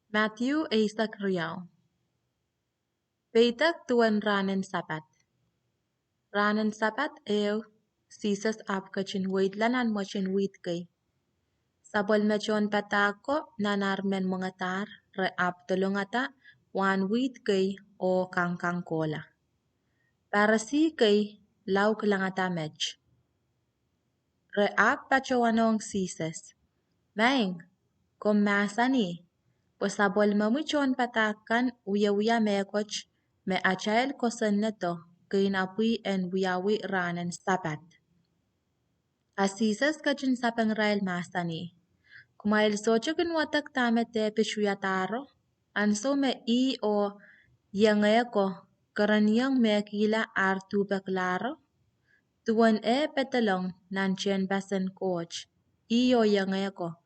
Matthew Isaac Riau. Peitak tuan ranen sapat. Ranen sapat sisas ap kachin wait lanan mochin wit kay. Sabol mechon patako nanarmen mengatar re ap tolongata wan wit kay o kangkang kola. Para si kay lau kelangata mech. Re ap pachowanong sisas. Maing, masani. Pasabol mamuchon patakan uya mekoch me achael kosan neto kainapui en wiyawi ranen sapat. Asisas kachin sapang rail masani. Kumail sochokin watak tamete pishuyataro, anso me o yangeko karanyang me kila artuba klaro, tuan petalong nanchen basen coach, o yangeko.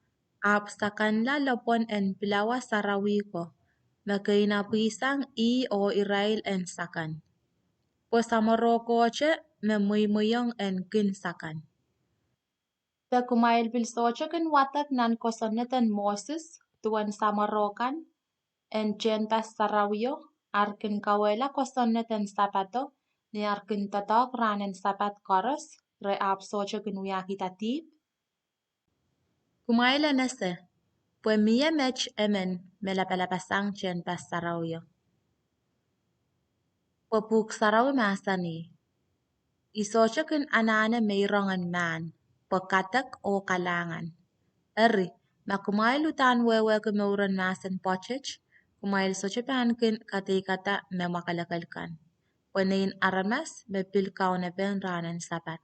Ap sakanla lopon en pilawa sarawiko, makaina pisang o Israel en sakan. Po samoro koche me muyong en kin sakan. Te kumail bilsocho kin watak nan kosoneten Moses tuan samarokan en jentas sarawio arkin kawela kosoneten sapato ni arkin tatok ranen sapat koros re ap socho kin wiyakitatip. Kumaila nese. Pues mia mech emen me la palapasang chen pas sarawyo. Popuk saraw masani. Isochokin anane mayrongan man. Pakatak o kalangan. Eri, makumail utan wewe kumauran masan pochich. Kumail sochopan kin kata me makalakalkan. Panain aramas me pilkaw na ben ranan sapat.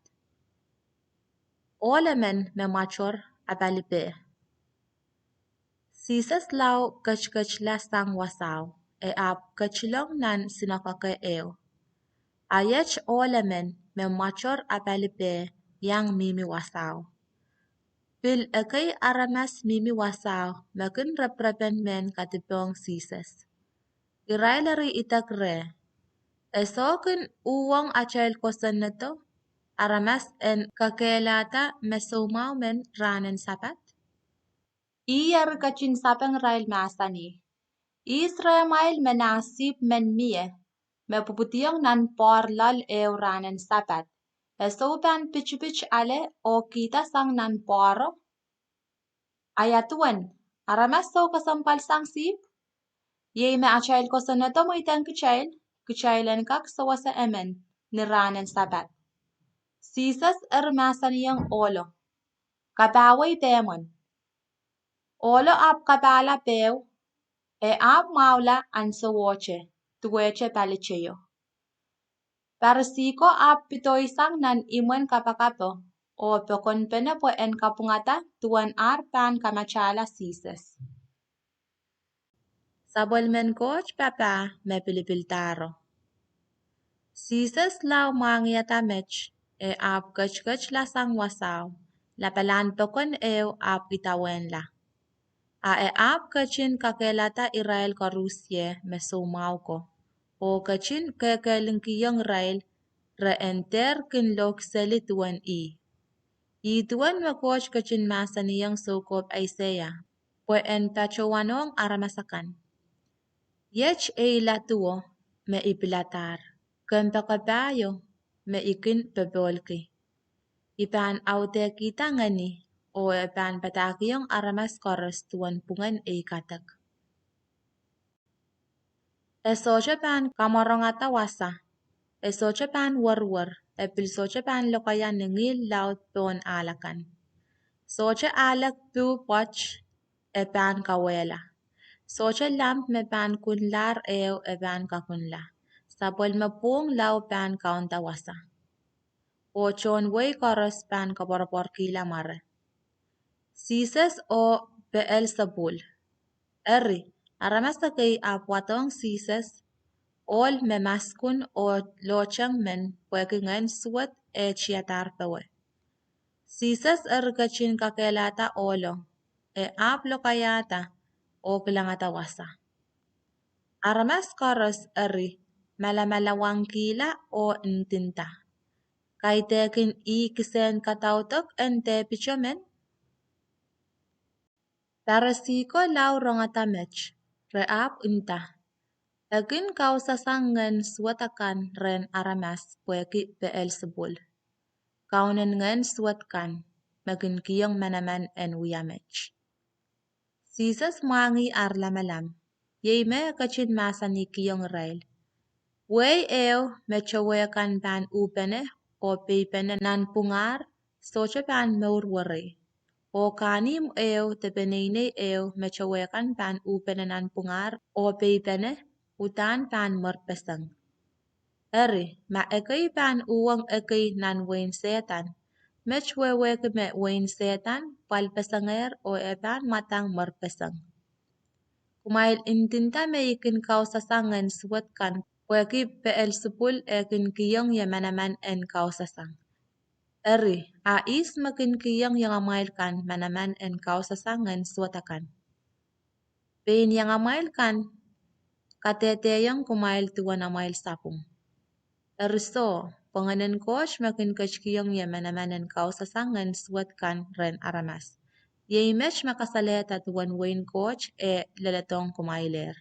Olemen me machor abalipe. Sisas lau kach lasang wasaw, ap kachilong nan sinakake Ayech olemen me machor apalipe yang mimi wasaw. Pil ekay aramas mimi wasaw, makin reprepen men katipong sisas. Irailari itakre. Esokin uwang achail kosan neto, aramas en kakelata mesumaw men ranen sapat. Iyar kachin sapang rail masani. Israel menasib men mie. Me puputiyang nan porlal ranen sapat. Esopan pich ale o kita sang nan poro. Ayatuan, aramas so kasampal sang sip. Ye me achail kosaneto mo itang kichailen kak sawasa emen ni ranen sapat. Sisas masaniyang olo. Kapaway temon. Olo ap kapala pew, ap maula ansawoche, tuweche palicheyo. Parsiko ap pitoisang nan imwen kapakapo, o pekon pene po en kapungata tuan pan kamachala sisas. Sabol men coach papa me pilipiltaro. Sisas lau mangyata mech, ap kach lasang wasaw, lapalan pekon ap itawenla. Ap kachin kakelata Israel karusye mesumau ko. O kachin kekelinkiyang Israel re enter kin lok selituan Ituan makoch kachin masaniyang sukop Isaiah. Pues en tachowanong aramasakan. Yech latuo me ipilatar. Kempa kabayo me ikin pebolki. Ipan aute kita ngani. O epan patakiyong aramas koros tuan pungan katak. Esoche pan kamarongata wasa. Esoche pan warwar. Epilsoche pan lokaya ningil laut pon alakan. Soche alak pu poch epan kawela. Soche lamp me pan kunlar epan kakunla. Sabol mapung lau pan kaunta wasa. O chon way koros pan kaporapor kila mare. Sisas o Beelzebul. Eri, aramasa kay apwatong sisas, ol memaskun o lochang men pwekingan suwat chiatar pewe. Sisas kachin kakelata olo, ap lokayata o kilangata wasa. Aramas koros eri, malamalawang kila o ntinta. Kaitekin kisen katautok ente pichomen. Parasiko lau rongata mech, re'ap unta. Akin kausasangan suatakan ren Aramas pueki Beelzebul. Kaunen ngen suatkan magin kiyong manaman en uyamech. Sisas mangi ar lamalam. Yei me kachin masani kiyong rail. Wey eo mechawekan ban upene o peipene nan pungar socha ban meurwari. O kanim eo tebenene eo mechawekan ban upene nan pungar o peipene utan ban merpesang. Eri ma ekay ban uwang ekay nan wain setan. Mechwewek me wain setan palpesanger o eban matang merpesang. Kumail intinta me ikin kausasangan suatkan weki Beelzebul ekin kiyong yamanaman en kausasang. Eri a is makin kiyong yang amailkan manaman en kausasangan suatakan. Pain yang amailkan kateteyang kumail tuwan amail sapung. Eriso panganan coach makin kiyong yamanaman en kausasangan suatkan ren Aramas. Yei mech makasaleta tuwan wain coach leletong kumailer.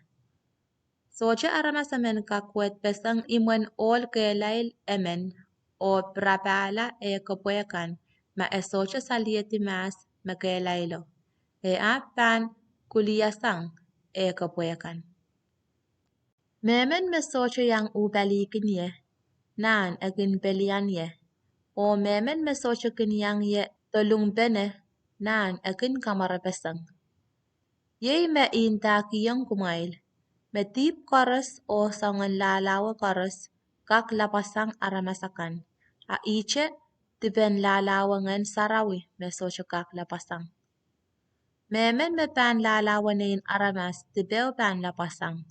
Socha Aramas amen kakwet pesang imwen ol kelail emen o prapala kapuekan ma socha salieti mas makelailo. Apan kuliyasang kapuekan. Memen me socha yang ubalikin ye nan agin belian ye. O memen me socha kin yang ye tolung bene nan agin kamara pesang. Yei me inta kiyong kumail. Metip koras o sangan lalawa koras kak lapasang Aramasakan. A iche tiben lalawangan sarawi me socha kak lapasang. Memen me pan lalawa nain Aramas tibeo pan lapasang.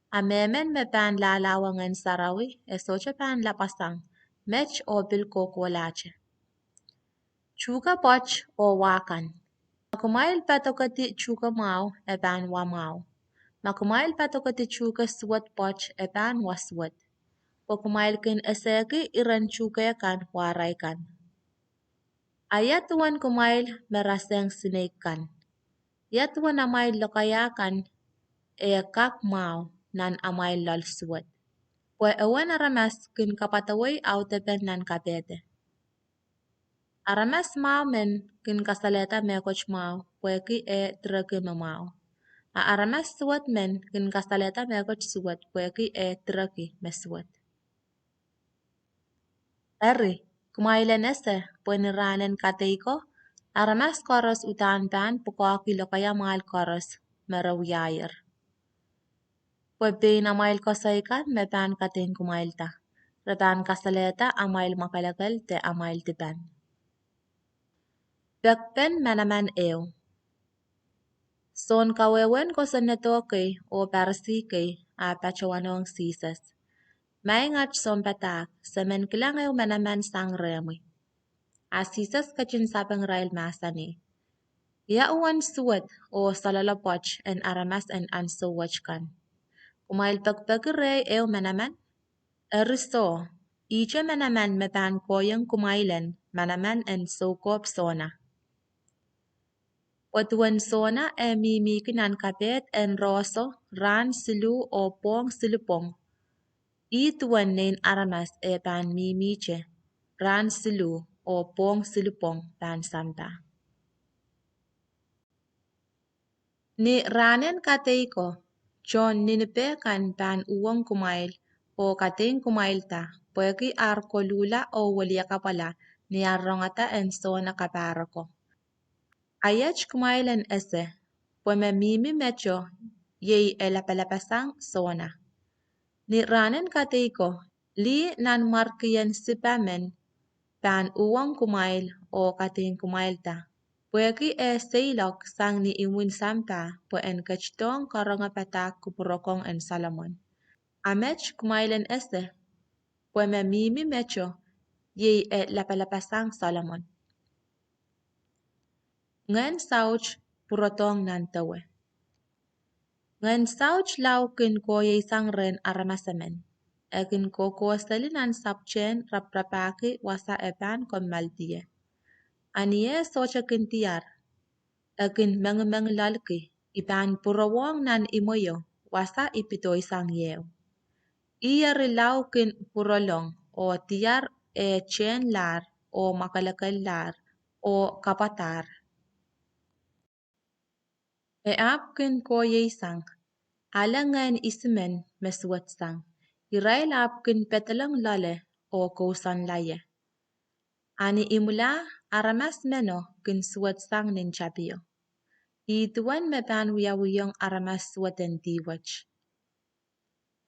A memen me pan lalawangan sarawi socha pan lapasang. Mech o bilko kolache. Chuka poch o wakan. Makumail patokati chuka mau pan wa mau. Makumail patokati chuka suat poch pan wa suat. Pakumail kin eseki iran chuka yakan waray kan. Ayatuan kumail meraseng sinekan. Yatuan amail lokayakan kak mau nan amail lal suat. Pwe ewan Aramas kin kapataway auteben nan kapete. Aramas mau men kin kasaleta mekoch mau pwe ki drake mau. A Aramas suat men kin kasaleta mekoch suat pwe ki drake me suat. Eri kumailen ese pueniranen kateiko Aramas koros utan pan pukoki lokaya mal koros merawiyayer. Pwebbein amail kosaikan me pan katen kumailta. Repan kasaleta amail makalagal te amail tipan. Bekpen manaman eo. Son kawewen kosanetoke o parsike a pachawanong sisas. Maingat son patak semen kilangaw manaman sang remi. Asisas kachin sapang rail masani. Yauan suwat o salalapoch en Aramas en anso wachkan. Kumail pagpagre eo manaman. Eriso, icha manaman mepan koyang kumailan manaman en sokop sona. Watuan sona mimikinan kapet en roso ran silu o pong silupong. Ituan nen Aramas pan mimiche ran silu o pong silupong pan santa. Ni ranen kateiko, John ninipekan pan uwang kumail o kateng kumailta, pweki arkolula o waliakapala ni arrongata en sona kaparako. Ayach kumailan ese, pweme mimi mecho yei elapalapasang sona. Ni ranen kateiko, li nan markiyan sipamen pan uwang kumail o kateng kumailta. Pweki seilok sang ni iwin sampa po en kachtong karangapatak kupurokong en Salomon. Amech kumailan ese, pweme mimi mecho yei lapalapasang Salomon. Ngan sauch purotong nantawe. Ngan sauch lau kin ko yei sang ren Aramasamen. Ekin ko salinan sapchen raprapaki wasa epan kon maldiye. Aniye socha kin tiar. Ekin meng lalki ipan purawong nan imoyo wasa ipito isang yew. Iyari law kin purolong o tiar e chen lar o makalakal lar o kapatar. E ap kin ko yeisang alangan ismen meswat sang. Irail ap kin petalang lale o kousan laye. Ani imula aramas meno kin swat sang nin chapio. Ituan me pan wiyawiyong aramas swaten tiwach.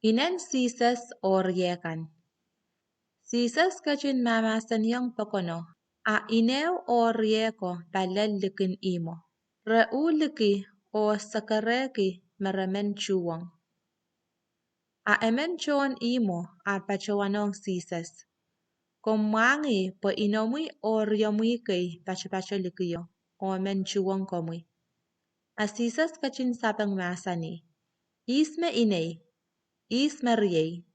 Inen sisas o riekan. Sisas kachin mamasan yung pakono. A inew o rieko balal likin imo. Rauliki o sakareki maramen chuwang. A emen chon imo a pachawanong sisas. Komangi po inomui o riomui kay pachapachalikyo o men chuwang komui. A sisas kachin sapang masani. Isme inay. Isme riyay.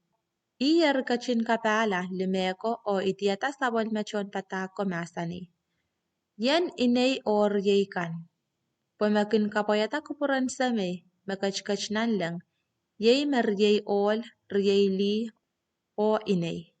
Iyar kachin kapala limeko o itiata sabon machon patako masani. Yan inay o riyay kan. Pamakin kapoyata kupuran same makachkach nan lang. Yay mariyay ol riyay li o inay.